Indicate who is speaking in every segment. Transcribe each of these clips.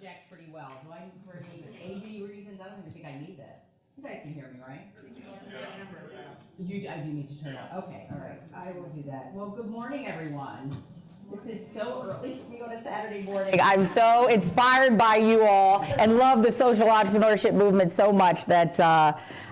Speaker 1: project pretty well. Do I, for any AV reasons, I don't even think I need this. You guys can hear me, right? I do need to turn it on. Okay, all right. I will do that. Well, good morning, everyone. This is so early for me on a Saturday morning. I'm so inspired by you all and love the social entrepreneurship movement so much that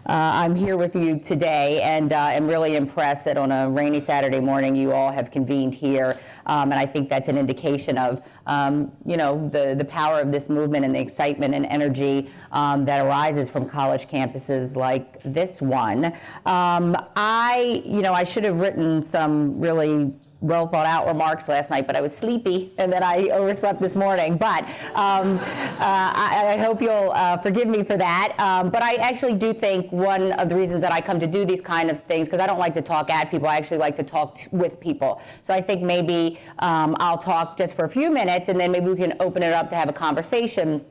Speaker 1: I'm here with you today, and am really impressed that on a rainy Saturday morning you all have convened here, and I think that's an indication of the power of this movement and the excitement and energy that arises from college campuses like this one. I should have written some really well thought out remarks last night, but I was sleepy and then I overslept this morning. But I hope you'll forgive me for that. But I actually do think one of the reasons that I come to do these kind of things, because I don't like to talk at people, I actually like to talk with people. So I think maybe I'll talk just for a few minutes and then maybe we can open it up to have a conversation.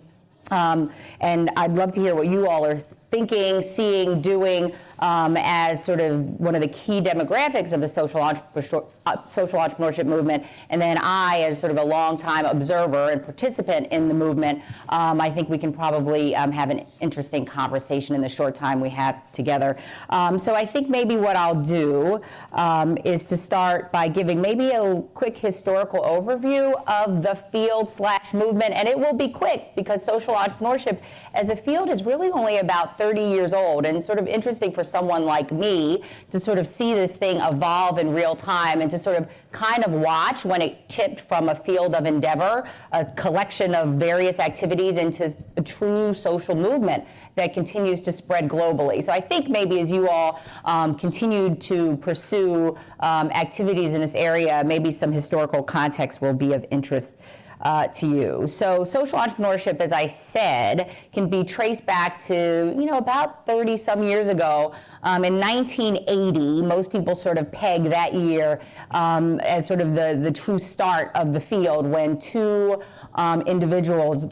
Speaker 1: And I'd love to hear what you all are thinking, seeing, doing as sort of one of the key demographics of the social entrepreneurship movement. And then I, as sort of a long-time observer and participant in the movement, I think we can probably have an interesting conversation in the short time we have together. So I think maybe what I'll do is to start by giving maybe a quick historical overview of the field/movement, and it will be quick because social entrepreneurship as a field is really only about 30 years old, and sort of interesting for someone like me to sort of see this thing evolve in real time and to sort of kind of watch when it tipped from a field of endeavor, a collection of various activities, into a true social movement that continues to spread globally. So I think maybe as you all continue to pursue activities in this area, maybe some historical context will be of interest to you. So social entrepreneurship, as I said, can be traced back to, about 30 some years ago. In 1980, most people sort of peg that year as sort of the true start of the field, when two individuals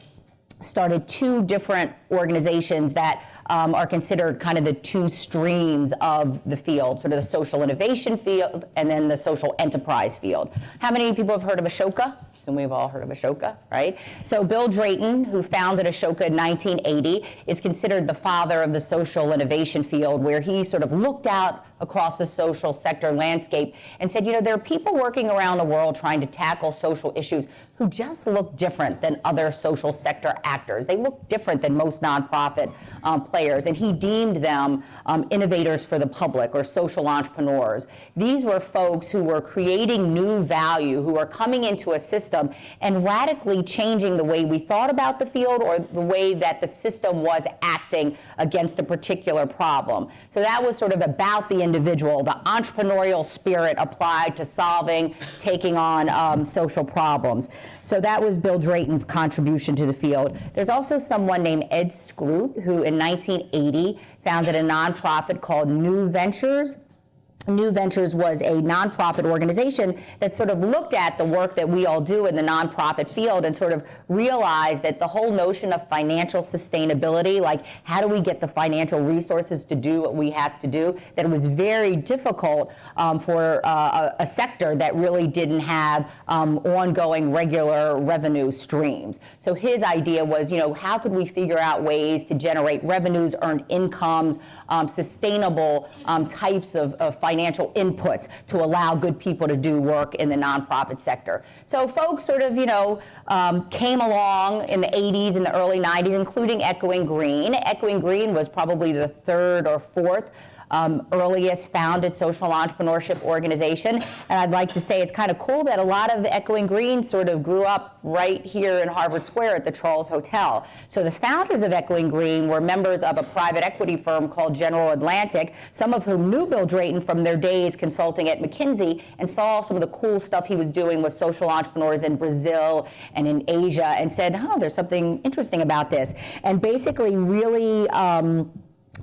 Speaker 1: started two different organizations that are considered kind of the two streams of the field, sort of the social innovation field and then the social enterprise field. How many people have heard of Ashoka? And we've all heard of Ashoka, right? So Bill Drayton, who founded Ashoka in 1980, is considered the father of the social innovation field, where he sort of looked out across the social sector landscape and said, there are people working around the world trying to tackle social issues who just look different than other social sector actors. They look different than most nonprofit players, and he deemed them innovators for the public, or social entrepreneurs. These were folks who were creating new value, who were coming into a system and radically changing the way we thought about the field or the way that the system was acting against a particular problem. So that was sort of about the individual, the entrepreneurial spirit applied to solving, taking on social problems. So that was Bill Drayton's contribution to the field. There's also someone named Ed Skloot, who in 1980 founded a nonprofit called New Ventures. New Ventures was a nonprofit organization that sort of looked at the work that we all do in the nonprofit field and sort of realized that the whole notion of financial sustainability, like how do we get the financial resources to do what we have to do, that it was very difficult for a sector that really didn't have ongoing regular revenue streams. So his idea was, how could we figure out ways to generate revenues, earn incomes, sustainable types of financial inputs to allow good people to do work in the nonprofit sector. So folks sort of, came along in the 80s and the early 90s, including Echoing Green. Echoing Green was probably the third or fourth earliest founded social entrepreneurship organization. And I'd like to say it's kind of cool that a lot of Echoing Green sort of grew up right here in Harvard Square at the Charles Hotel. So the founders of Echoing Green were members of a private equity firm called General Atlantic, some of whom knew Bill Drayton from their days consulting at McKinsey and saw some of the cool stuff he was doing with social entrepreneurs in Brazil and in Asia and said, there's something interesting about this. And basically really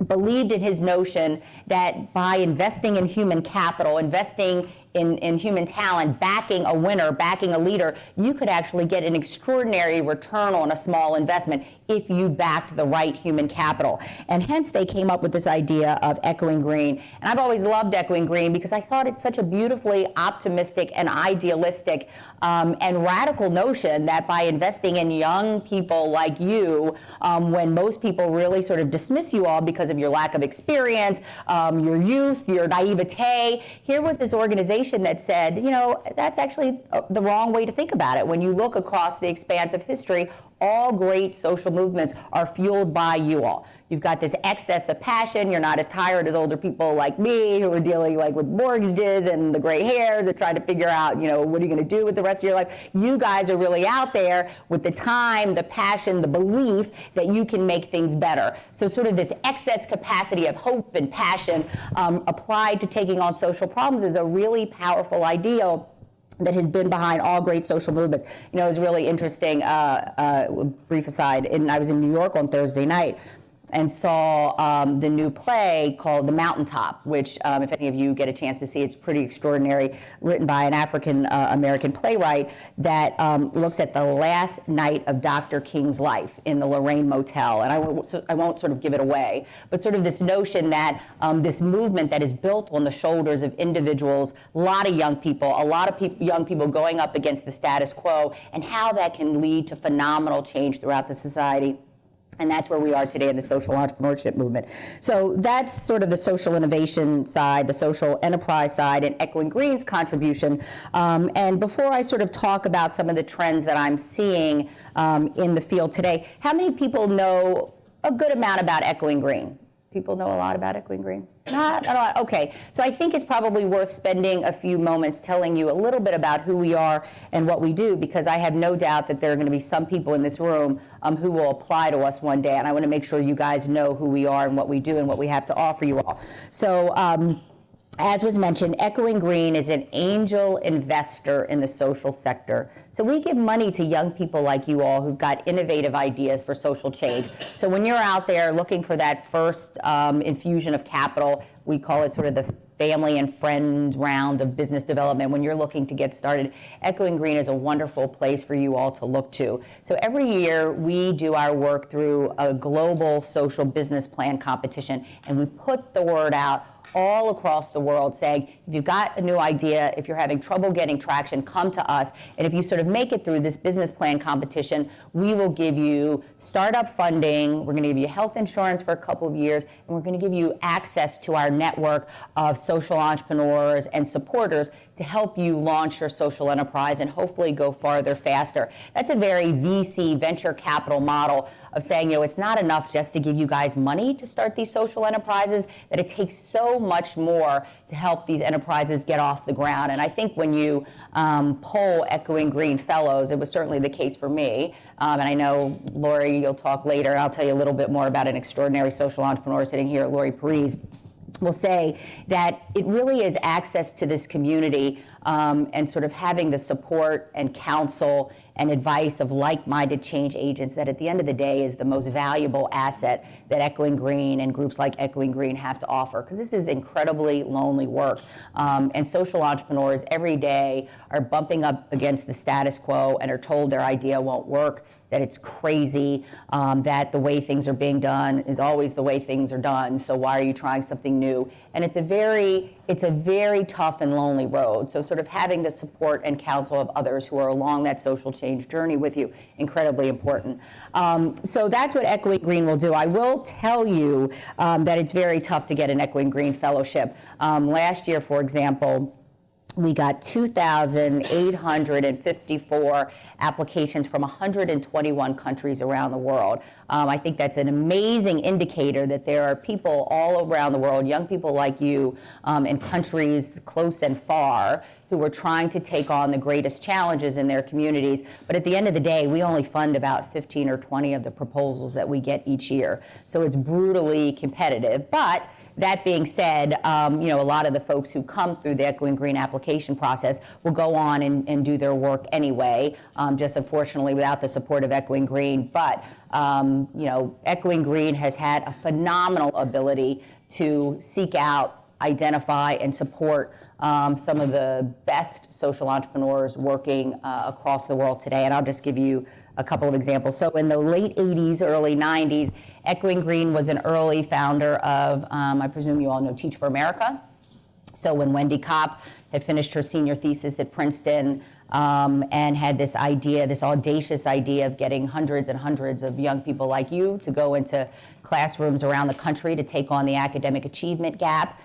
Speaker 1: believed in his notion that by investing in human capital, investing in human talent, backing a winner, backing a leader, you could actually get an extraordinary return on a small investment, if you backed the right human capital. And hence they came up with this idea of Echoing Green. And I've always loved Echoing Green because I thought it's such a beautifully optimistic and idealistic and radical notion that by investing in young people like you, when most people really sort of dismiss you all because of your lack of experience, your youth, your naivete, here was this organization that said, you know, that's actually the wrong way to think about it. When you look across the expanse of history, all great social movements are fueled by you all. You've got this excess of passion. You're not as tired as older people like me who are dealing like with mortgages and the gray hairs and trying to figure out, you know, what are you going to do with the rest of your life? You guys are really out there with the time, the passion, the belief that you can make things better. So sort of this excess capacity of hope and passion applied to taking on social problems is a really powerful ideal that has been behind all great social movements. You know, it was really interesting, brief aside, I was in New York on Thursday night and saw the new play called The Mountaintop, which if any of you get a chance to see, it's pretty extraordinary, written by an African-American playwright that looks at the last night of Dr. King's life in the Lorraine Motel. And I won't sort of give it away, but sort of this notion that this movement that is built on the shoulders of individuals, a lot of young people, young people going up against the status quo, and how that can lead to phenomenal change throughout the society. And that's where we are today in the social entrepreneurship movement. So that's sort of the social innovation side, the social enterprise side, and Echoing Green's contribution. And before I sort of talk about some of the trends that I'm seeing in the field today, how many people know a good amount about Echoing Green? People know a lot about Echoing Green? Not a lot. Okay. So I think it's probably worth spending a few moments telling you a little bit about who we are and what we do, because I have no doubt that there are going to be some people in this room who will apply to us one day. And I want to make sure you guys know who we are and what we do and what we have to offer you all. So as was mentioned, Echoing Green is an angel investor in the social sector. So we give money to young people like you all who've got innovative ideas for social change. So when you're out there looking for that first infusion of capital, we call it sort of the family and friend round of business development. When you're looking to get started, Echoing Green is a wonderful place for you all to look to. So every year we do our work through a global social business plan competition, and we put the word out all across the world saying, if you've got a new idea, if you're having trouble getting traction, come to us. And if you sort of make it through this business plan competition, we will give you startup funding, we're going to give you health insurance for a couple of years, and we're going to give you access to our network of social entrepreneurs and supporters to help you launch your social enterprise and hopefully go farther faster. That's a very VC, venture capital model of saying, you know, it's not enough just to give you guys money to start these social enterprises, that it takes so much more to help these enterprises get off the ground. And I think when you poll Echoing Green Fellows, it was certainly the case for me. And I know, Lori, you'll talk later, and I'll tell you a little bit more about an extraordinary social entrepreneur sitting here, Lori Parise, will say that it really is access to this community and sort of having the support and counsel and advice of like-minded change agents that at the end of the day is the most valuable asset that Echoing Green and groups like Echoing Green have to offer, because this is incredibly lonely work. And social entrepreneurs every day are bumping up against the status quo and are told their idea won't work, that it's crazy, that the way things are being done is always the way things are done, so why are you trying something new? And it's a very tough and lonely road. So sort of having the support and counsel of others who are along that social change journey with you, incredibly important. So that's what Echoing Green will do. I will tell you that it's very tough to get an Echoing Green fellowship. Last year, for example, we got 2,854 applications from 121 countries around the world. I think that's an amazing indicator that there are people all around the world, young people like you, in countries close and far, who are trying to take on the greatest challenges in their communities. But at the end of the day, we only fund about 15 or 20 of the proposals that we get each year. So it's brutally competitive. But that being said, you know, a lot of the folks who come through the Echoing Green application process will go on and do their work anyway, just unfortunately without the support of Echoing Green. But, you know, Echoing Green has had a phenomenal ability to seek out, identify, and support some of the best social entrepreneurs working across the world today. And I'll just give you a couple of examples. So in the late 80s, early 90s, Echoing Green was an early founder of, I presume you all know Teach for America. So when Wendy Kopp had finished her senior thesis at Princeton and had this idea, this audacious idea of getting hundreds and hundreds of young people like you to go into classrooms around the country to take on the academic achievement gap.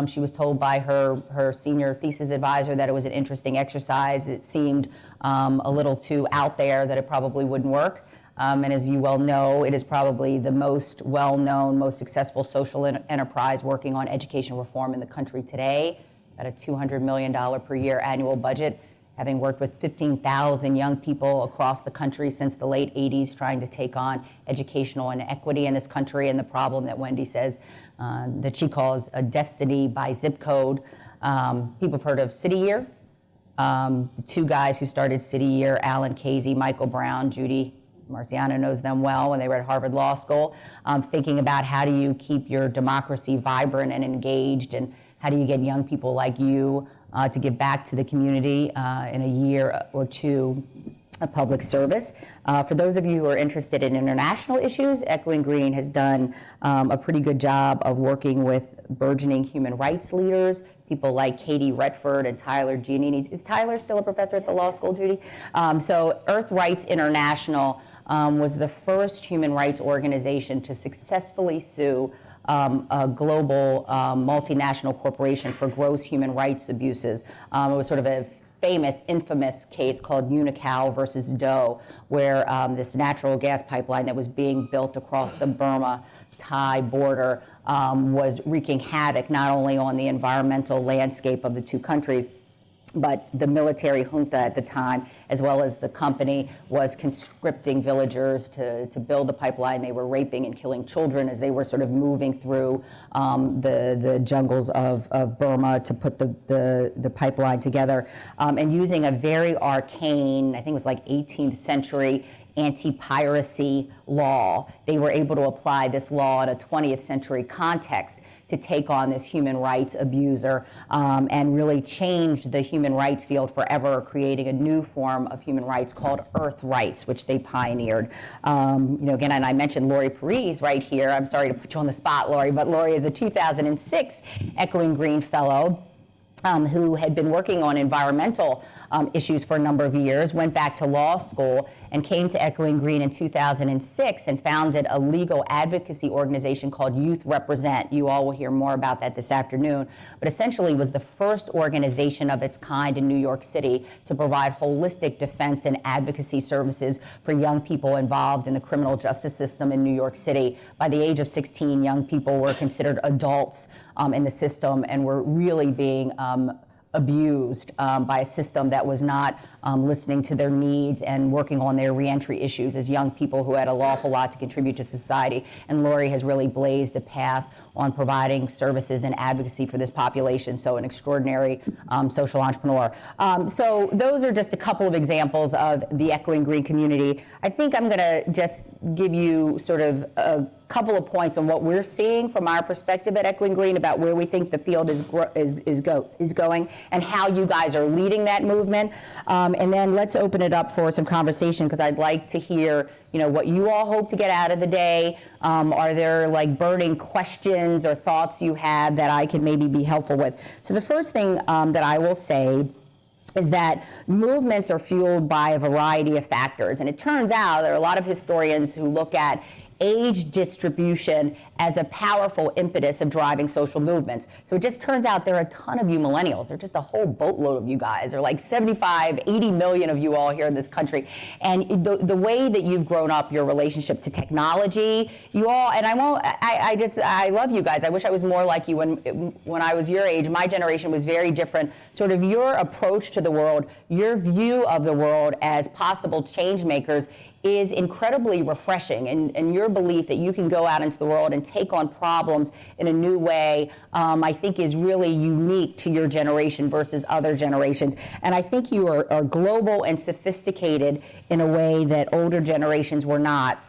Speaker 1: She was told by her senior thesis advisor that it was an interesting exercise. It seemed a little too out there, that it probably wouldn't work. And as you well know, it is probably the most well-known, most successful social enterprise working on education reform in the country today, at a $200 million per year annual budget, having worked with 15,000 young people across the country since the late 80s, trying to take on educational inequity in this country and the problem that Wendy says that she calls a destiny by zip code. People have heard of City Year. The two guys who started City Year, Alan Casey, Michael Brown, Judy Marciano knows them well when they were at Harvard Law School, thinking about how do you keep your democracy vibrant and engaged, and how do you get young people like you to give back to the community in a year or two of public service. For those of you who are interested in international issues, Echoing Green has done a pretty good job of working with burgeoning human rights leaders, people like Katie Redford and Tyler Giannini. Is Tyler still a professor at the law school, Judy? So Earth Rights International was the first human rights organization to successfully sue a global multinational corporation for gross human rights abuses. It was sort of a famous, infamous case called Unocal versus Doe, where this natural gas pipeline that was being built across the Burma-Thai border was wreaking havoc not only on the environmental landscape of the two countries, but the military junta at the time, as well as the company, was conscripting villagers to build the pipeline. They were raping and killing children as they were sort of moving through the jungles of Burma to put the pipeline together, and using a very arcane, I think it was like 18th century anti-piracy law. They were able to apply this law in a 20th century context to take on this human rights abuser and really change the human rights field forever, creating a new form of human rights called Earth Rights, which they pioneered. Again, and I mentioned Lori Parise right here. I'm sorry to put you on the spot, Lori, but Lori is a 2006 Echoing Green Fellow who had been working on environmental issues for a number of years, went back to law school, and came to Echoing Green in 2006 and founded a legal advocacy organization called Youth Represent. You all will hear more about that this afternoon, but essentially was the first organization of its kind in New York City to provide holistic defense and advocacy services for young people involved in the criminal justice system in New York City. By the age of 16, young people were considered adults in the system and were really being abused by a system that was not listening to their needs and working on their reentry issues as young people who had a lawful lot to contribute to society. And Lori has really blazed a path on providing services and advocacy for this population, so an extraordinary social entrepreneur. So those are just a couple of examples of the Echoing Green community. I think I'm going to just give you sort of a couple of points on what we're seeing from our perspective at Echoing Green about where we think the field is going and how you guys are leading that movement. And then let's open it up for some conversation, because I'd like to hear, what you all hope to get out of the day. Are there like burning questions or thoughts you have that I could maybe be helpful with? So the first thing that I will say is that movements are fueled by a variety of factors. And it turns out there are a lot of historians who look at age distribution as a powerful impetus of driving social movements. So it just turns out there are a ton of you millennials. There are just a whole boatload of you guys. There are like 75, 80 million of you all here in this country. And the way that you've grown up, your relationship to technology, you all, and I love you guys. I wish I was more like you when I was your age. My generation was very different. Sort of your approach to the world, your view of the world as possible change makers is incredibly refreshing, and your belief that you can go out into the world and take on problems in a new way, I think is really unique to your generation versus other generations. And I think you are global and sophisticated in a way that older generations were not.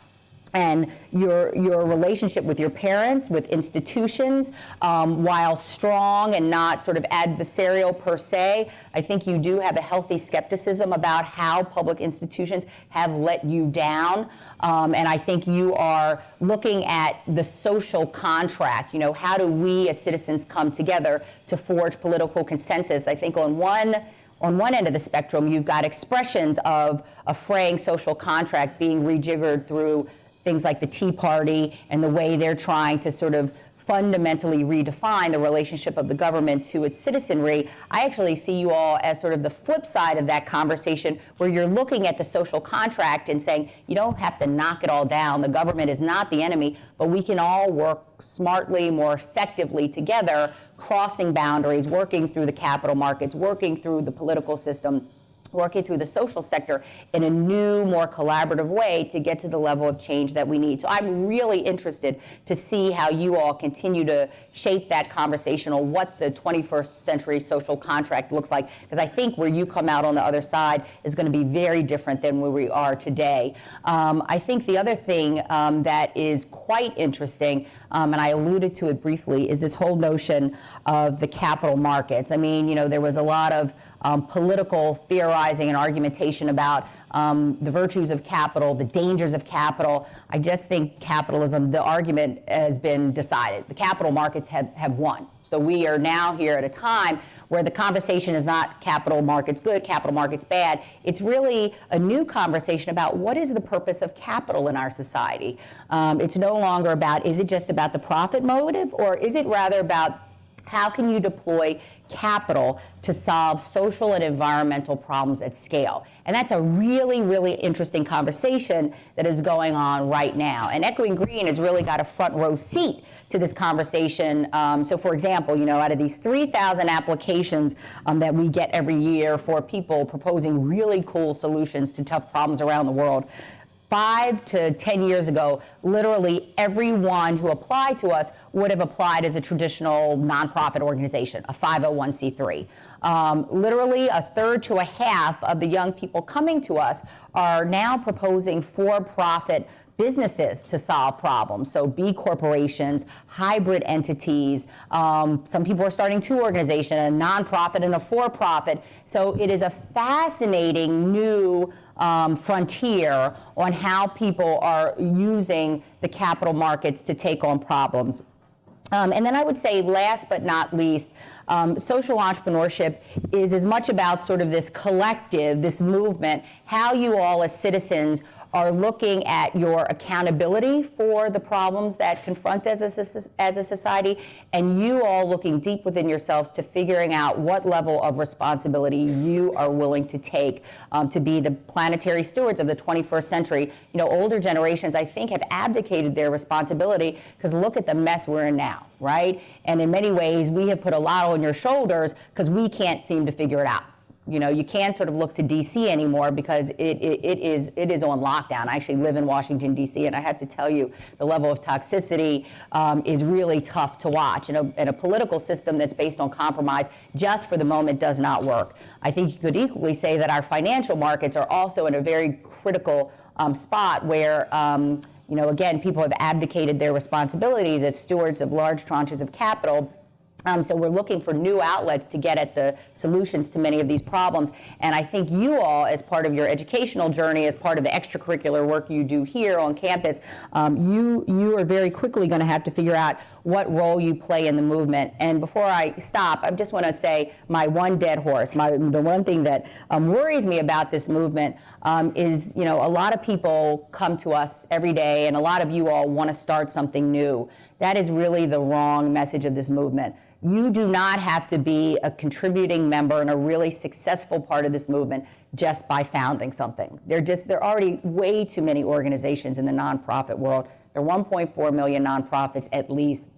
Speaker 1: and your relationship with your parents, with institutions, while strong and not sort of adversarial per se, I think you do have a healthy skepticism about how public institutions have let you down. And I think you are looking at the social contract. You know, how do we as citizens come together to forge political consensus? I think on one end of the spectrum, you've got expressions of a fraying social contract being rejiggered through things like the Tea Party and the way they're trying to sort of fundamentally redefine the relationship of the government to its citizenry. I actually see you all as sort of the flip side of that conversation, where you're looking at the social contract and saying, you don't have to knock it all down. The government is not the enemy, but we can all work smartly, more effectively together, crossing boundaries, working through the capital markets, working through the political system, working through the social sector in a new, more collaborative way to get to the level of change that we need. So I'm really interested to see how you all continue to shape that conversation on what the 21st century social contract looks like, because I think where you come out on the other side is going to be very different than where we are today. I think the other thing that is quite interesting, and I alluded to it briefly, is this whole notion of the capital markets. I mean, you know, there was a lot of political theorizing and argumentation about the virtues of capital, the dangers of capital. I just think capitalism, the argument has been decided. The capital markets have won. So we are now here at a time where the conversation is not capital markets good, capital markets bad. It's really a new conversation about what is the purpose of capital in our society. It's no longer about, is it just about the profit motive, or is it rather about how can you deploy capital to solve social and environmental problems at scale? And that's a really, really interesting conversation that is going on right now. And Echoing Green has really got a front row seat to this conversation. So for example, you know, out of these 3,000 applications that we get every year for people proposing really cool solutions to tough problems around the world, 5 to 10 years ago, literally everyone who applied to us would have applied as a traditional nonprofit organization, a 501c3. Literally a third to a half of the young people coming to us are now proposing for-profit businesses to solve problems. So B corporations, hybrid entities, some people are starting 2 organizations, a nonprofit and a for-profit. So it is a fascinating new frontier on how people are using the capital markets to take on problems. And then I would say, last but not least, social entrepreneurship is as much about sort of this collective, this movement, how you all as citizens are looking at your accountability for the problems that confront as a society, and you all looking deep within yourselves to figuring out what level of responsibility you are willing to take to be the planetary stewards of the 21st century. You know, older generations, I think, have abdicated their responsibility because look at the mess we're in now, right? And in many ways, we have put a lot on your shoulders because we can't seem to figure it out. You know, you can't sort of look to D.C. anymore because it is on lockdown. I actually live in Washington, D.C., and I have to tell you, the level of toxicity is really tough to watch. And a political system that's based on compromise just for the moment does not work. I think you could equally say that our financial markets are also in a very critical spot where, you know, again, people have abdicated their responsibilities as stewards of large tranches of capital. So we're looking for new outlets to get at the solutions to many of these problems. And I think you all, as part of your educational journey, as part of the extracurricular work you do here on campus, you are very quickly going to have to figure out what role you play in the movement. And before I stop, I just want to say my one dead horse, the one thing that worries me about this movement is, you know, a lot of people come to us every day, and a lot of you all want to start something new. That is really the wrong message of this movement. You do not have to be a contributing member and a really successful part of this movement just by founding something. There are already way too many organizations in the nonprofit world. There are 1.4 million nonprofits at least.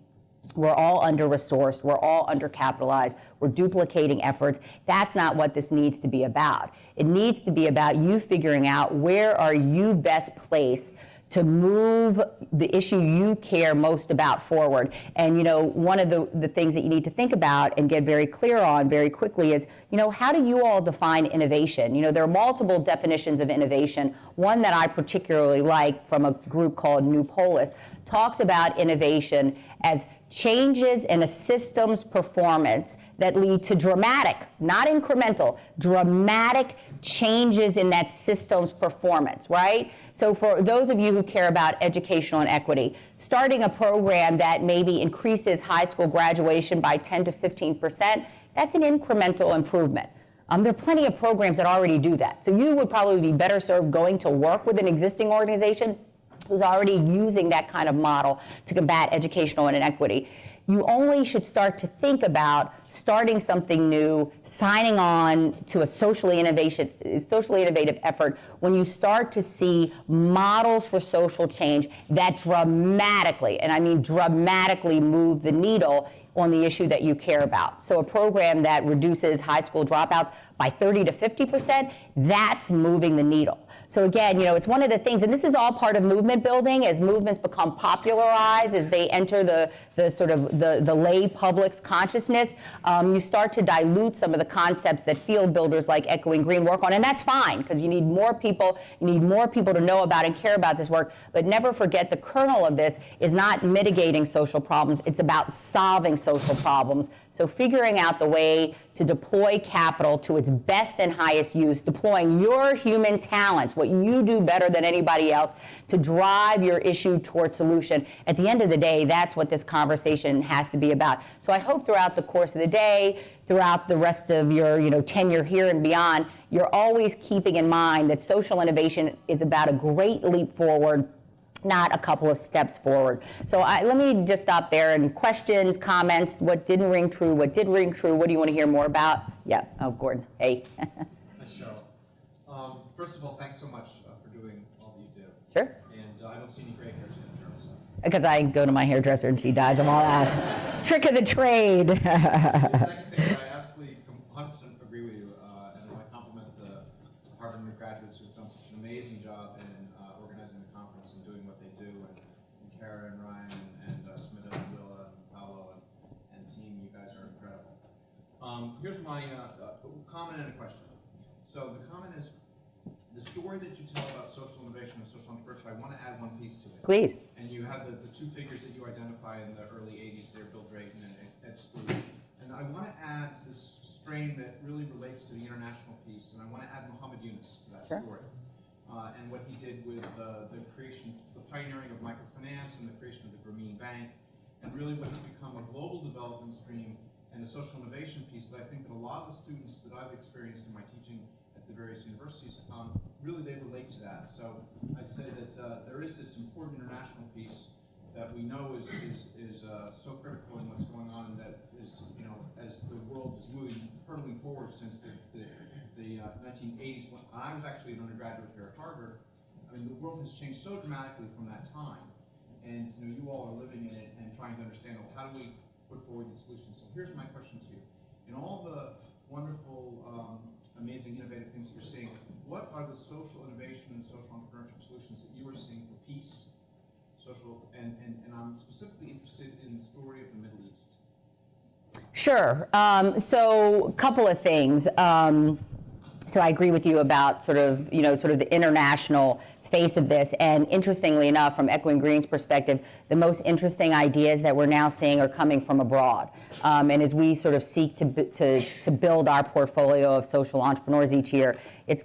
Speaker 1: We're all under-resourced. We're all undercapitalized. We're duplicating efforts. That's not what this needs to be about. It needs to be about you figuring out where are you best placed to move the issue you care most about forward. And one of the things that you need to think about and get very clear on very quickly is, how do you all define innovation? There are multiple definitions of innovation. One that I particularly like from a group called New Polis talks about innovation as changes in a system's performance that lead to dramatic, not incremental, dramatic changes in that system's performance, right? So for those of you who care about educational inequity, starting a program that maybe increases high school graduation by 10 to 15%, that's an incremental improvement. There are plenty of programs that already do that. So you would probably be better served going to work with an existing organization who's already using that kind of model to combat educational inequity. You only should start to think about starting something new, signing on to a socially innovative effort when you start to see models for social change that dramatically, and I mean dramatically, move the needle on the issue that you care about. So a program that reduces high school dropouts by 30 to 50%, that's moving the needle. So again, it's one of the things, and this is all part of movement building, as movements become popularized, as they enter the sort of the lay public's consciousness, you start to dilute some of the concepts that field builders like Echoing Green work on, and that's fine, because you need more people to know about and care about this work, but never forget the kernel of this is not mitigating social problems, it's about solving social problems. So figuring out the way to deploy capital to its best and highest use, deploying your human talents, what you do better than anybody else, to drive your issue towards solution. At the end of the day, that's what this conversation has to be about. So I hope throughout the course of the day, throughout the rest of your tenure here and beyond, you're always keeping in mind that social innovation is about a great leap forward, not a couple of steps forward. So let me just stop there. And questions, comments, what didn't ring true, what did ring true, what do you want to hear more about? Yeah, oh, Gordon, hey.
Speaker 2: Hi, Cheryl. First of all, thanks so much for doing all that you do.
Speaker 1: Sure.
Speaker 2: And I don't see any gray hairs in the so.
Speaker 1: Because I go to my hairdresser and she dyes them all out. Trick of the trade.
Speaker 2: The second thing, I absolutely 100% agree with you, and I compliment the Harvard undergraduates who've done such an amazing job in organizing the conference and doing what they do, and Kara and Ryan and Smith and Willa and Paolo and team, you guys are incredible. Here's my comment and a question. So the comment is, the story that you tell about social innovation and social entrepreneurship, I want to add one piece to it.
Speaker 1: Please.
Speaker 2: And you have the two figures that you identify in the early 80s there, Bill Drayton and Ed Spruce. And I want to add this strain that really relates to the international piece, and I want to add Muhammad Yunus to that story. And what he did with the creation, the pioneering of microfinance and the creation of the Grameen Bank, and really what's become a global development stream and a social innovation piece that I think that a lot of the students that I've experienced in my teaching at the various universities, really they relate to that. So I'd say that there is this important international piece that we know is so critical in what's going on, that is, as the world is hurtling forward since the 1980s, when I was actually an undergraduate here at Harvard. I mean, the world has changed so dramatically from that time, and you all are living in it and trying to understand, well, how do we put forward these solutions? So here's my question to you: in all the wonderful, amazing, innovative things that you're seeing, what are the social innovation and social entrepreneurship solutions that you are seeing for peace, social, and I'm specifically interested in the story of the Middle East?
Speaker 1: Sure. So a couple of things. So I agree with you about sort of the international face of this. And interestingly enough, from Echoing Green's perspective, the most interesting ideas that we're now seeing are coming from abroad. And as we sort of seek to build our portfolio of social entrepreneurs each year, it's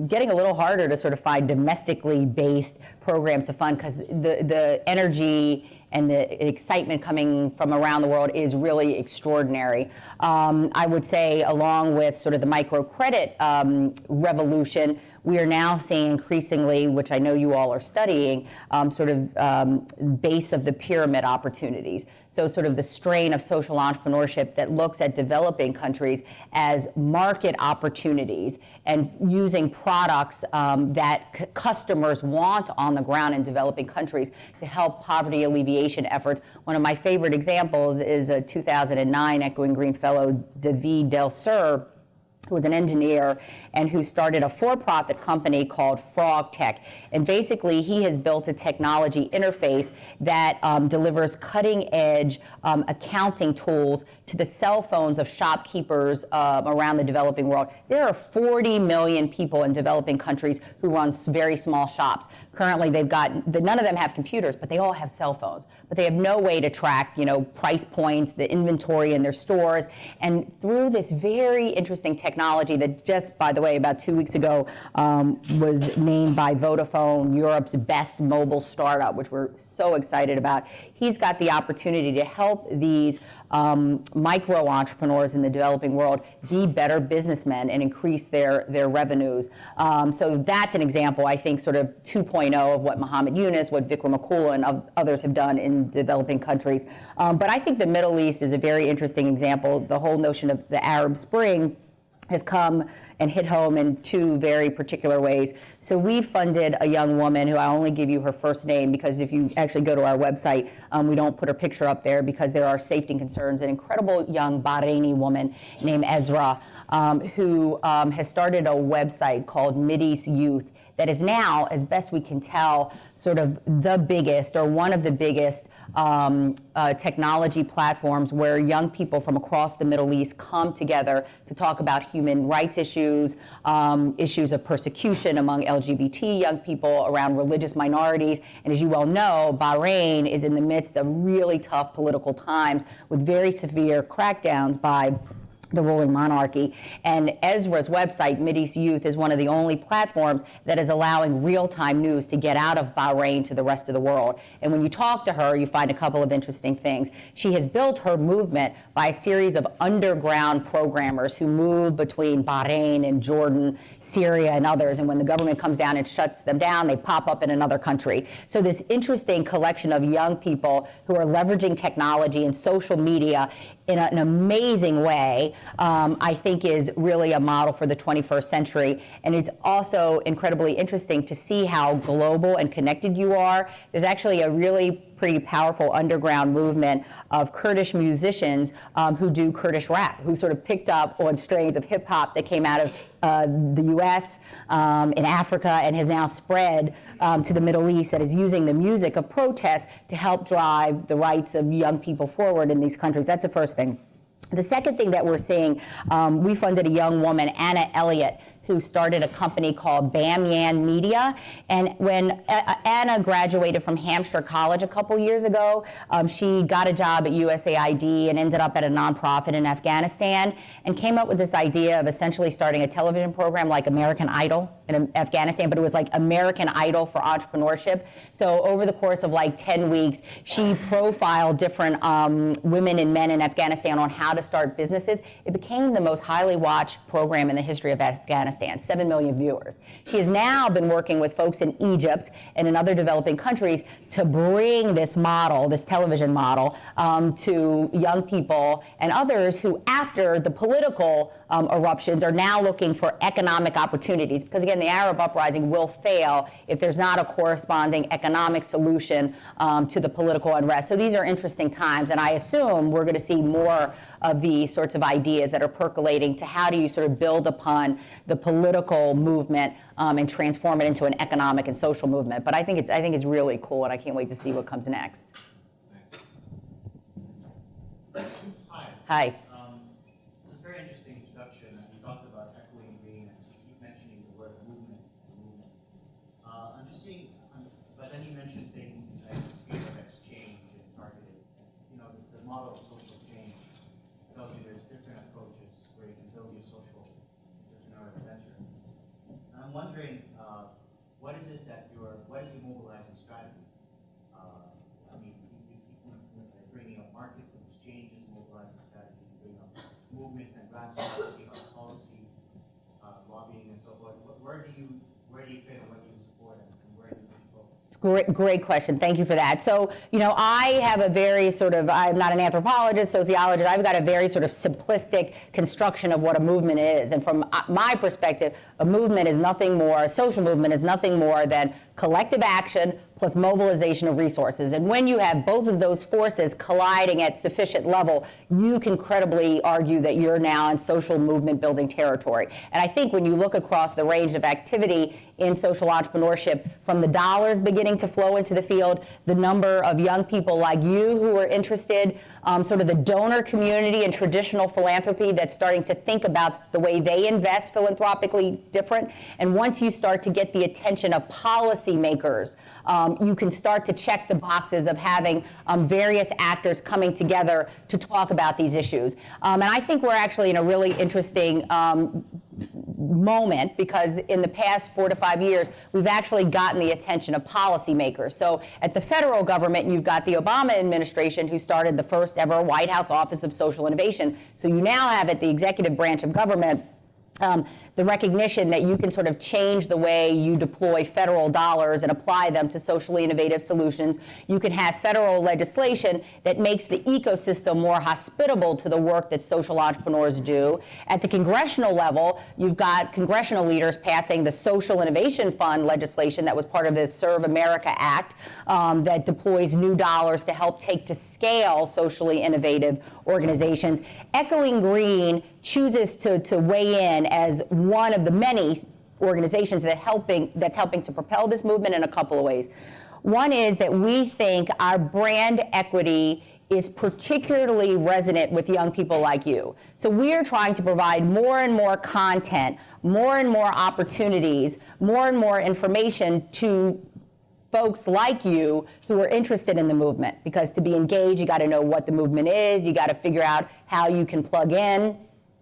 Speaker 1: getting a little harder to sort of find domestically based programs to fund, because the energy and the excitement coming from around the world is really extraordinary. I would say, along with sort of the microcredit revolution, we are now seeing increasingly, which I know you all are studying, sort of base of the pyramid opportunities. So sort of the strain of social entrepreneurship that looks at developing countries as market opportunities and using products that customers want on the ground in developing countries to help poverty alleviation efforts. One of my favorite examples is a 2009 Echoing Green fellow, David Del Sur, who was an engineer and who started a for-profit company called Frog Tech. And basically, he has built a technology interface that delivers cutting-edge accounting tools to the cell phones of shopkeepers around the developing world. There are 40 million people in developing countries who run very small shops. Currently, none of them have computers, but they all have cell phones. But they have no way to track, price points, the inventory in their stores. And through this very interesting technology that just, by the way, about 2 weeks ago was named by Vodafone Europe's best mobile startup, which we're so excited about, he's got the opportunity to help these micro entrepreneurs in the developing world be better businessmen and increase their revenues. So that's an example, I think, sort of 2.0 of what Muhammad Yunus, what Vikram Akula, and others have done in developing countries. But I think the Middle East is a very interesting example. The whole notion of the Arab Spring has come and hit home in two very particular ways. So we funded a young woman who, I only give you her first name because if you actually go to our website, we don't put her picture up there because there are safety concerns. An incredible young Bahraini woman named Ezra who has started a website called Mideast Youth that is now, as best we can tell, sort of the biggest or one of the biggest technology platforms where young people from across the Middle East come together to talk about human rights issues, issues of persecution among LGBT young people, around religious minorities. And as you well know, Bahrain is in the midst of really tough political times with very severe crackdowns by the ruling monarchy. And Ezra's website, Mideast Youth, is one of the only platforms that is allowing real-time news to get out of Bahrain to the rest of the world. And when you talk to her, you find a couple of interesting things. She has built her movement by a series of underground programmers who move between Bahrain and Jordan, Syria, and others. And when the government comes down and shuts them down, they pop up in another country. So this interesting collection of young people who are leveraging technology and social media in an amazing way, I think is really a model for the 21st century. And it's also incredibly interesting to see how global and connected you are. There's actually a really pretty powerful underground movement of Kurdish musicians who do Kurdish rap, who sort of picked up on strains of hip hop that came out of the US, in Africa, and has now spread to the Middle East, that is using the music of protest to help drive the rights of young people forward in these countries. That's the first thing. The second thing that we're seeing, we funded a young woman, Anna Elliott, who started a company called Bamyan Media. And when Anna graduated from Hampshire College a couple years ago, she got a job at USAID and ended up at a nonprofit in Afghanistan and came up with this idea of essentially starting a television program like American Idol in Afghanistan, but it was like American Idol for entrepreneurship. So over the course of like 10 weeks, she profiled different women and men in Afghanistan on how to start businesses. It became the most highly watched program in the history of Afghanistan. 7 million viewers. She has now been working with folks in Egypt and in other developing countries to bring this model, this television model, to young people and others who, after the political eruptions, are now looking for economic opportunities. Because again, the Arab uprising will fail if there's not a corresponding economic solution to the political unrest. So these are interesting times, and I assume we're going to see more of these sorts of ideas that are percolating to how do you sort of build upon the political movement and transform it into an economic and social movement. But I think it's really cool, and I can't wait to see what comes next.
Speaker 3: Hi.
Speaker 1: Hi.
Speaker 3: It was a very interesting introduction. You talked about echoing green and you keep mentioning the word movement. I'm just seeing, but then you mentioned things like the speed of exchange and targeted. You know, the model of social change tells you there's different approaches where you can build your social entrepreneurial venture. And I'm wondering, what is your mobilizing strategy? I mean, you bringing up markets and exchanges, mobilizing strategy, bringing up movements and grassroots, policy, lobbying, and so forth. Where do you fit, and what do you support, and where do you focus?
Speaker 1: Great question. Thank you for that. So, I have a very I'm not an anthropologist, sociologist. I've got a very sort of simplistic construction of what a movement is. And from my perspective, a social movement is nothing more than collective action plus mobilization of resources. And when you have both of those forces colliding at sufficient level, you can credibly argue that you're now in social movement building territory. And I think when you look across the range of activity in social entrepreneurship, from the dollars beginning to flow into the field, the number of young people like you who are interested, sort of the donor community and traditional philanthropy that's starting to think about the way they invest philanthropically different. And once you start to get the attention of policymakers, you can start to check the boxes of having various actors coming together to talk about these issues. And I think we're actually in a really interesting moment, because in the past 4 to 5 years, we've actually gotten the attention of policymakers. So at the federal government, you've got the Obama administration, who started the first ever White House Office of Social Innovation. So you now have at the executive branch of government the recognition that you can sort of change the way you deploy federal dollars and apply them to socially innovative solutions. You can have federal legislation that makes the ecosystem more hospitable to the work that social entrepreneurs do. At the congressional level, you've got congressional leaders passing the Social Innovation Fund legislation that was part of the Serve America Act that deploys new dollars to help take to scale socially innovative organizations. Echoing Green chooses to weigh in as one of the many organizations that's helping to propel this movement in a couple of ways. One is that we think our brand equity is particularly resonant with young people like you. So we're trying to provide more and more content, more and more opportunities, more and more information to folks like you who are interested in the movement. Because to be engaged, you got to know what the movement is, you got to figure out how you can plug in.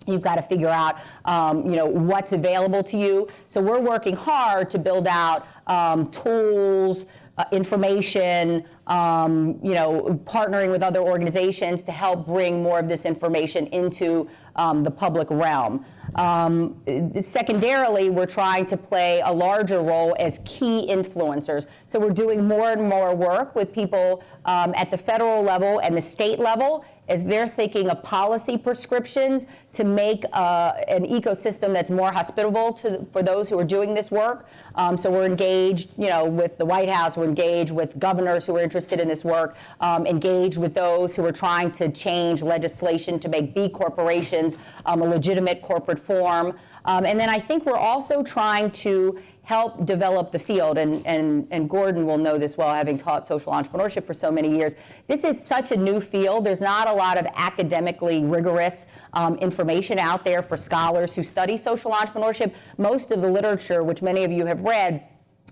Speaker 1: You've got to figure out, what's available to you. So we're working hard to build out tools, information, partnering with other organizations to help bring more of this information into the public realm. Secondarily, we're trying to play a larger role as key influencers. So we're doing more and more work with people at the federal level and the state level as they're thinking of policy prescriptions to make an ecosystem that's more hospitable for those who are doing this work. So we're engaged, with the White House, we're engaged with governors who are interested in this work, engaged with those who are trying to change legislation to make B corporations a legitimate corporate form. And then I think we're also trying to help develop the field, and Gordon will know this well, having taught social entrepreneurship for so many years. This is such a new field. There's not a lot of academically rigorous information out there for scholars who study social entrepreneurship. Most of the literature, which many of you have read,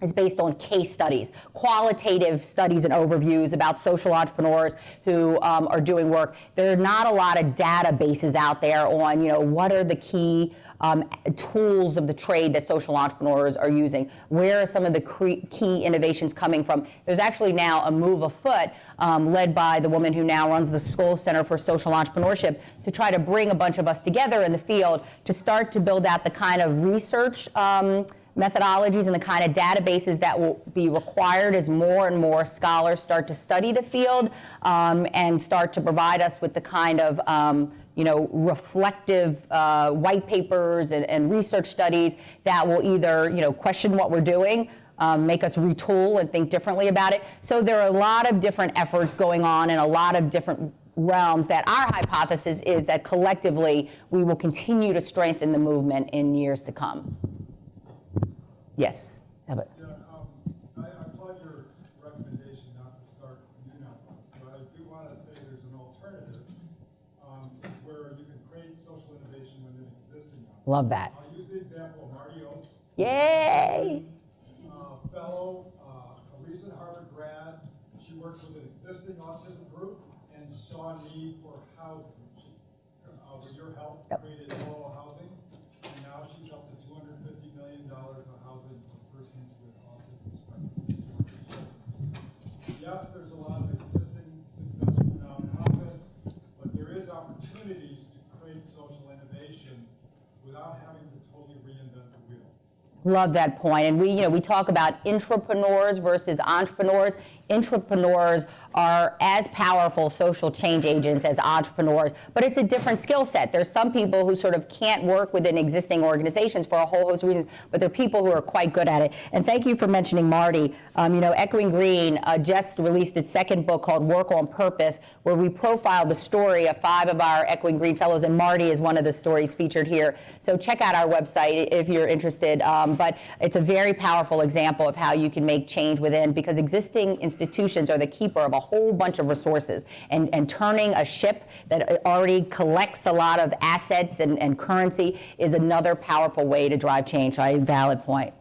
Speaker 1: is based on case studies, qualitative studies and overviews about social entrepreneurs who are doing work. There are not a lot of databases out there on, what are the key tools of the trade that social entrepreneurs are using. Where are some of the key innovations coming from? There's actually now a move afoot led by the woman who now runs the Scholl Center for Social Entrepreneurship to try to bring a bunch of us together in the field to start to build out the kind of research methodologies and the kind of databases that will be required as more and more scholars start to study the field and start to provide us with the kind of reflective white papers and research studies that will either question what we're doing, make us retool and think differently about it. So there are a lot of different efforts going on in a lot of different realms that our hypothesis is that collectively we will continue to strengthen the movement in years to come. Yes.
Speaker 4: I applaud your recommendation not to start new networks, but I do want to say there's an alternative where you can create social innovation with an existing network.
Speaker 1: Love that.
Speaker 4: I'll use the example of Marty Oakes.
Speaker 1: Yay!
Speaker 4: Fellow, a recent Harvard grad. She worked with an existing autism group and saw a need for housing. With your help, created rural housing, and now she's up to $250 million of housing for persons with autism spectrum disorders. Yes, there's a lot of existing successful nonprofits, but there is opportunities to create social innovation without having to totally reinvent the wheel.
Speaker 1: Love that point. And we talk about intrapreneurs versus entrepreneurs. intrapreneurs are as powerful social change agents as entrepreneurs, but it's a different skill set. There's some people who sort of can't work within existing organizations for a whole host of reasons, but there are people who are quite good at it. And thank you for mentioning Marty. Echoing Green just released its second book called Work on Purpose, where we profile the story of 5 of our Echoing Green fellows, and Marty is one of the stories featured here. So check out our website if you're interested. But it's a very powerful example of how you can make change within, because existing institutions are the keeper of a whole bunch of resources, and turning a ship that already collects a lot of assets and currency is another powerful way to drive change. So, a valid point.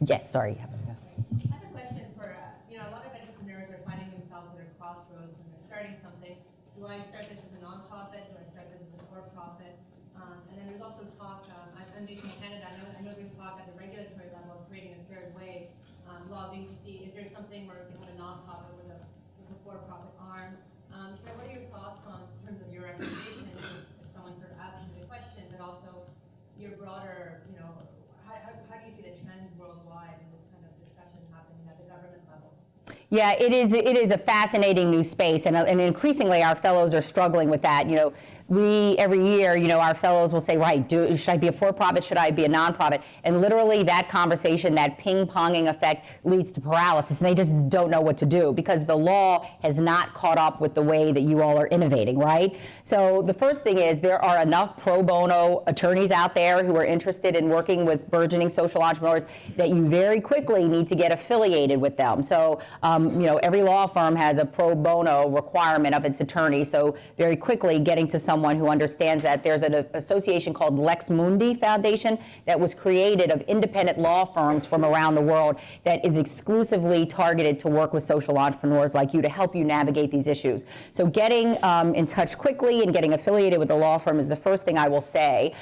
Speaker 1: Yes, sorry.
Speaker 5: I have a question for, a lot of entrepreneurs are finding themselves at a crossroads when they're starting something. Do I start this as a nonprofit? Do I start this as a for-profit? And then there's also talk, I'm based in Canada, I know there's talk at the regulatory level of creating a third way, lobbying to see, is there something where we can have a nonprofit with a for-profit arm? What are your thoughts on, in terms of your recommendations, if someone sort of asks you the question, but also your broader, how do you see the trends worldwide in this kind of discussions happening at the government level?
Speaker 1: Yeah, it is a fascinating new space, and increasingly our fellows are struggling with that. Every year, our fellows will say, right, should I be a for-profit, should I be a nonprofit? And literally that conversation, that ping-ponging effect leads to paralysis, and they just don't know what to do because the law has not caught up with the way that you all are innovating, right? So the first thing is there are enough pro bono attorneys out there who are interested in working with burgeoning social entrepreneurs that you very quickly need to get affiliated with them. So, every law firm has a pro bono requirement of its attorney, so very quickly getting to someone who understands that. There's an association called Lex Mundi Foundation that was created of independent law firms from around the world that is exclusively targeted to work with social entrepreneurs like you to help you navigate these issues. So getting in touch quickly and getting affiliated with the law firm is the first thing I will say.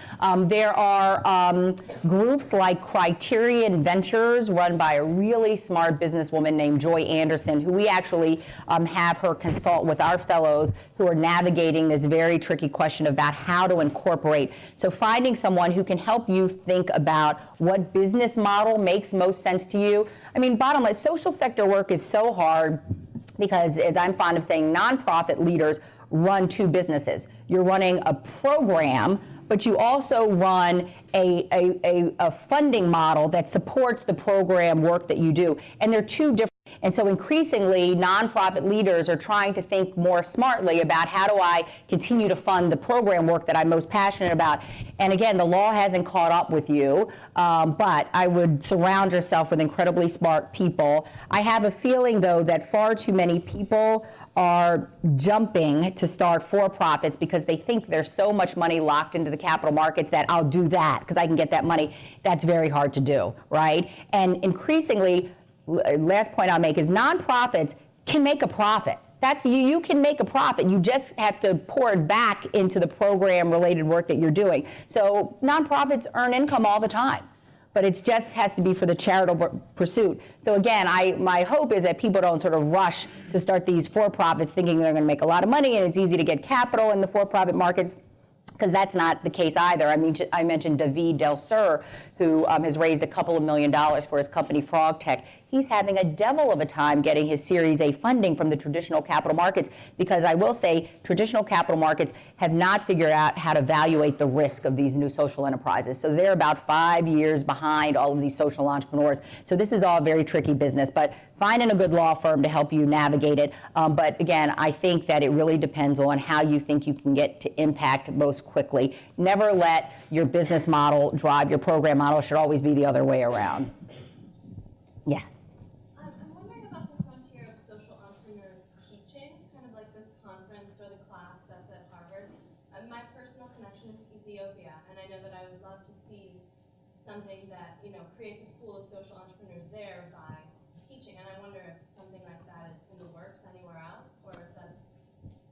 Speaker 1: There are groups like Criterion Ventures run by a really smart businesswoman named Joy Anderson, who we actually have her consult with our fellows who are navigating this very tricky question about how to incorporate. So finding someone who can help you think about what business model makes most sense to you. I mean, bottom line, social sector work is so hard because, as I'm fond of saying, nonprofit leaders run 2 businesses. You're running a program, but you also run a funding model that supports the program work that you do. And they're 2 different. And so increasingly, nonprofit leaders are trying to think more smartly about how do I continue to fund the program work that I'm most passionate about. And again, the law hasn't caught up with you, but I would surround yourself with incredibly smart people. I have a feeling, though, that far too many people are jumping to start for-profits because they think there's so much money locked into the capital markets that I'll do that because I can get that money. That's very hard to do, right? And increasingly, last point I'll make is nonprofits can make a profit. That's you can make a profit. You just have to pour it back into the program-related work that you're doing. So nonprofits earn income all the time, but it just has to be for the charitable pursuit. So again, my hope is that people don't sort of rush to start these for-profits thinking they're going to make a lot of money and it's easy to get capital in the for-profit markets, because that's not the case either. I mentioned David Del Sur, who has raised a couple of $1 million for his company Frog Tech. He's having a devil of a time getting his Series A funding from the traditional capital markets, because I will say traditional capital markets have not figured out how to evaluate the risk of these new social enterprises. So they're about 5 years behind all of these social entrepreneurs. So this is all very tricky business, but finding a good law firm to help you navigate it. But again, I think that it really depends on how you think you can get to impact most quickly. Never let your business model drive your program model. It should always be the other way around. Yeah.
Speaker 6: I'm wondering about the frontier of social entrepreneur teaching, kind of like this conference or the class that's at Harvard. My personal connection is Ethiopia, and I know that I would love to see something that creates a pool of social entrepreneurs there by teaching, and I wonder if something like that is in the works anywhere else, or if that's.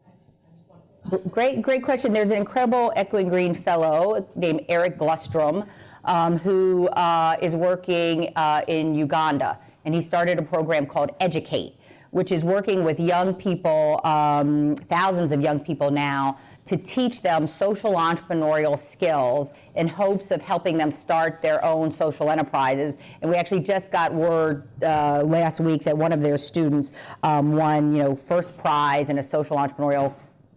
Speaker 6: I just want to.
Speaker 1: Great question. There's an incredible Echoing Green fellow named Eric Glustrom, who is working in Uganda, and he started a program called Educate, which is working with young people, thousands of young people now, to teach them social entrepreneurial skills in hopes of helping them start their own social enterprises. And we actually just got word last week that one of their students won, first prize in a social entrepreneurial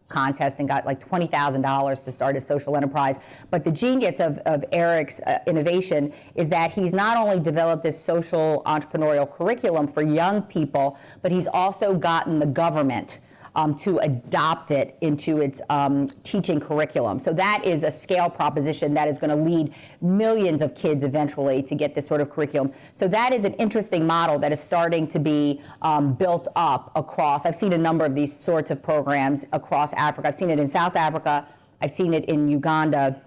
Speaker 1: contest and got like $20,000 to start his social enterprise. But the genius of Eric's innovation is that he's not only developed this social entrepreneurial curriculum for young people, but he's also gotten the government to adopt it into its teaching curriculum. So that is a scale proposition that is going to lead millions of kids eventually to get this sort of curriculum. So that is an interesting model that is starting to be built up across. I've seen a number of these sorts of programs across Africa. I've seen it in South Africa. I've seen it in Uganda.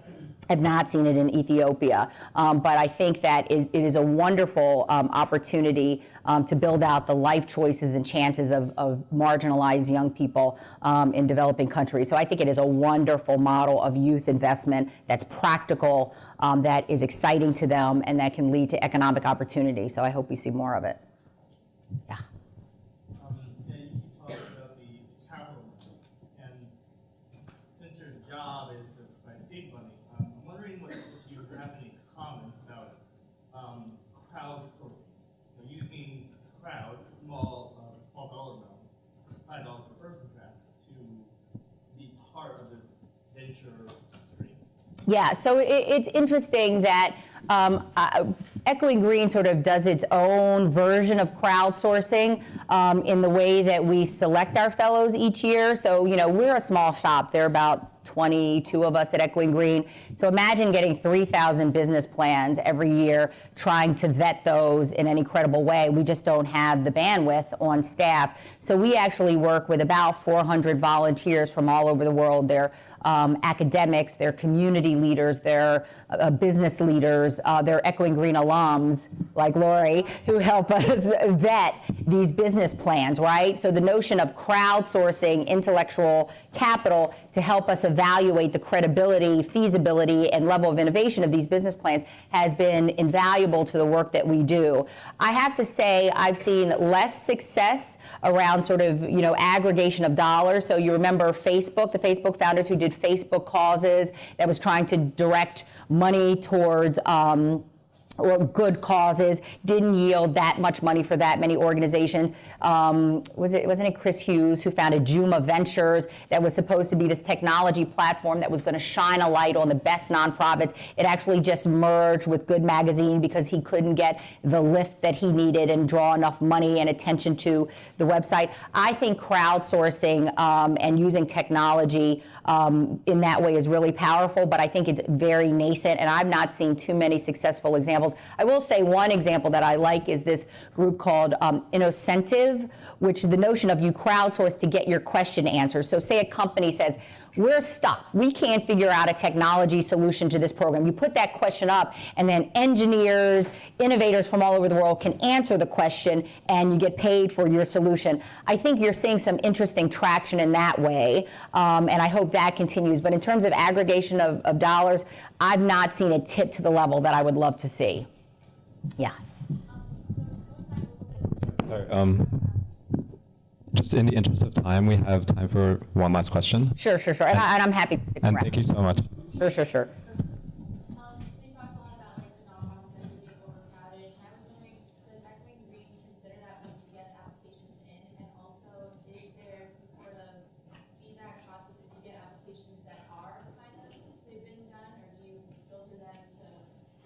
Speaker 1: I've not seen it in Ethiopia, but I think that it is a wonderful opportunity to build out the life choices and chances of marginalized young people in developing countries. So I think it is a wonderful model of youth investment that's practical, that is exciting to them, and that can lead to economic opportunity. So I hope we see more of it. Yeah.
Speaker 7: And you talked about the capital markets, and since your job is to provide seed money, I'm wondering if you have any comments about crowdsourcing, using crowd, small dollar amounts, $5 per person perhaps, to be part of this venture stream.
Speaker 1: Yeah, so it's interesting that Echoing Green sort of does its own version of crowdsourcing in the way that we select our fellows each year. So, we're a small shop. There are about 22 of us at Echoing Green. So imagine getting 3,000 business plans every year, trying to vet those in any credible way. We just don't have the bandwidth on staff. So we actually work with about 400 volunteers from all over the world. They're academics, they're community leaders, they're business leaders, they're Echoing Green alums like Lori who help us vet these business plans, right? So the notion of crowdsourcing intellectual capital to help us evaluate the credibility, feasibility, and level of innovation of these business plans has been invaluable to the work that we do. I have to say I've seen less success around sort of, aggregation of dollars. So you remember Facebook, the Facebook founders who did Facebook Causes, that was trying to direct money towards or good causes, didn't yield that much money for that many organizations. Wasn't it Chris Hughes who founded Juma Ventures that was supposed to be this technology platform that was going to shine a light on the best nonprofits? It actually just merged with Good Magazine because he couldn't get the lift that he needed and draw enough money and attention to the website. I think crowdsourcing and using technology in that way is really powerful, but I think it's very nascent, and I've not seen too many successful examples. I will say one example that I like is this group called Innocentive, which is the notion of you crowdsource to get your question answered. So say a company says, we're stuck. We can't figure out a technology solution to this program. You put that question up, and then engineers, innovators from all over the world can answer the question, and you get paid for your solution. I think you're seeing some interesting traction in that way, and I hope that continues. But in terms of aggregation of dollars, I've not seen it tip to the level that I would love to see. Yeah.
Speaker 8: Sorry, just in the interest of time, we have time for one last question.
Speaker 1: Sure. And I'm happy to stick around.
Speaker 8: And thank you so much.
Speaker 1: Sure.
Speaker 6: So you talked a lot about the nonprofits and being overcrowded. And I was wondering, does Echoing Green consider that when you get applications in? And also, is there some sort of feedback process if you get applications that are they've been done, or do you filter them to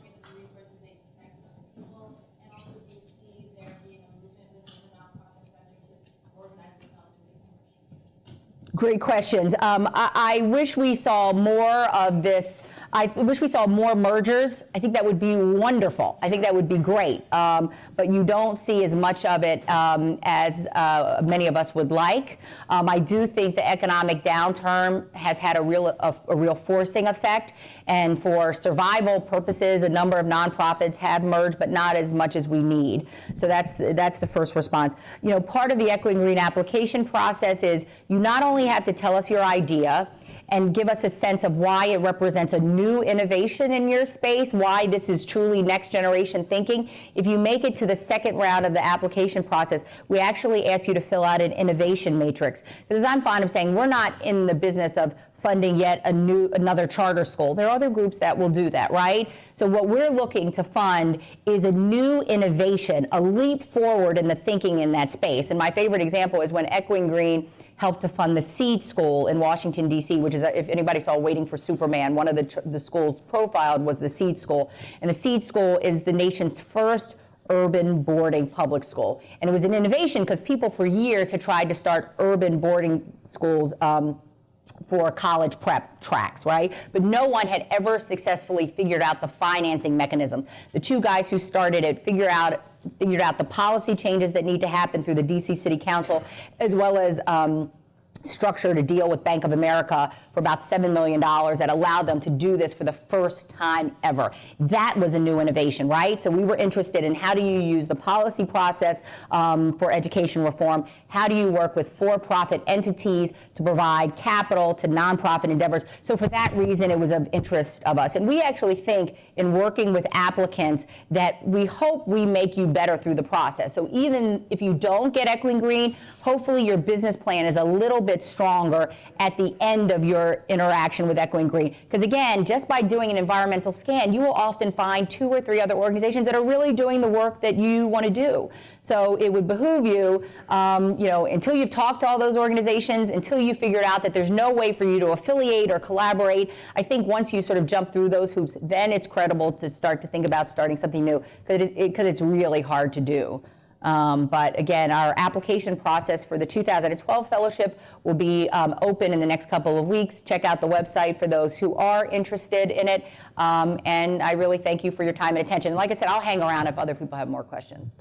Speaker 6: get the resources they can connect with people? And also, do you see there being a movement within the nonprofit sector to organize itself to make membership?
Speaker 1: Great questions. I wish we saw more of this. I wish we saw more mergers. I think that would be wonderful. I think that would be great. But you don't see as much of it as many of us would like. I do think the economic downturn has had a real forcing effect. And for survival purposes, a number of nonprofits have merged, but not as much as we need. So that's the first response. Part of the Echoing Green application process is you not only have to tell us your idea and give us a sense of why it represents a new innovation in your space, why this is truly next generation thinking. If you make it to the second round of the application process, we actually ask you to fill out an innovation matrix. Because I'm fond of saying we're not in the business of funding yet another charter school. There are other groups that will do that, right? So what we're looking to fund is a new innovation, a leap forward in the thinking in that space. And my favorite example is when Echoing Green helped to fund the Seed School in Washington, D.C., which is, if anybody saw Waiting for Superman, one of the schools profiled was the Seed School. And the Seed School is the nation's first urban boarding public school. And it was an innovation because people for years had tried to start urban boarding schools for college prep tracks, right? But no one had ever successfully figured out the financing mechanism. The two guys who started it figured out the policy changes that need to happen through the DC City Council, as well as structure to deal with Bank of America for about $7 million that allowed them to do this for the first time ever. That was a new innovation, right? So we were interested in how do you use the policy process for education reform? How do you work with for-profit entities to provide capital to nonprofit endeavors? So for that reason, it was of interest of us. And we actually think in working with applicants that we hope we make you better through the process. So even if you don't get Echoing Green, hopefully your business plan is a little bit stronger at the end of your interaction with Echoing Green. Because again, just by doing an environmental scan, you will often find 2 or 3 other organizations that are really doing the work that you want to do. So it would behoove you, until you've talked to all those organizations, until you figured out that there's no way for you to affiliate or collaborate. I think once you sort of jump through those hoops, then it's credible to start to think about starting something new, because it's really hard to do. But again, our application process for the 2012 fellowship will be open in the next couple of weeks. Check out the website for those who are interested in it. And I really thank you for your time and attention. Like I said, I'll hang around if other people have more questions.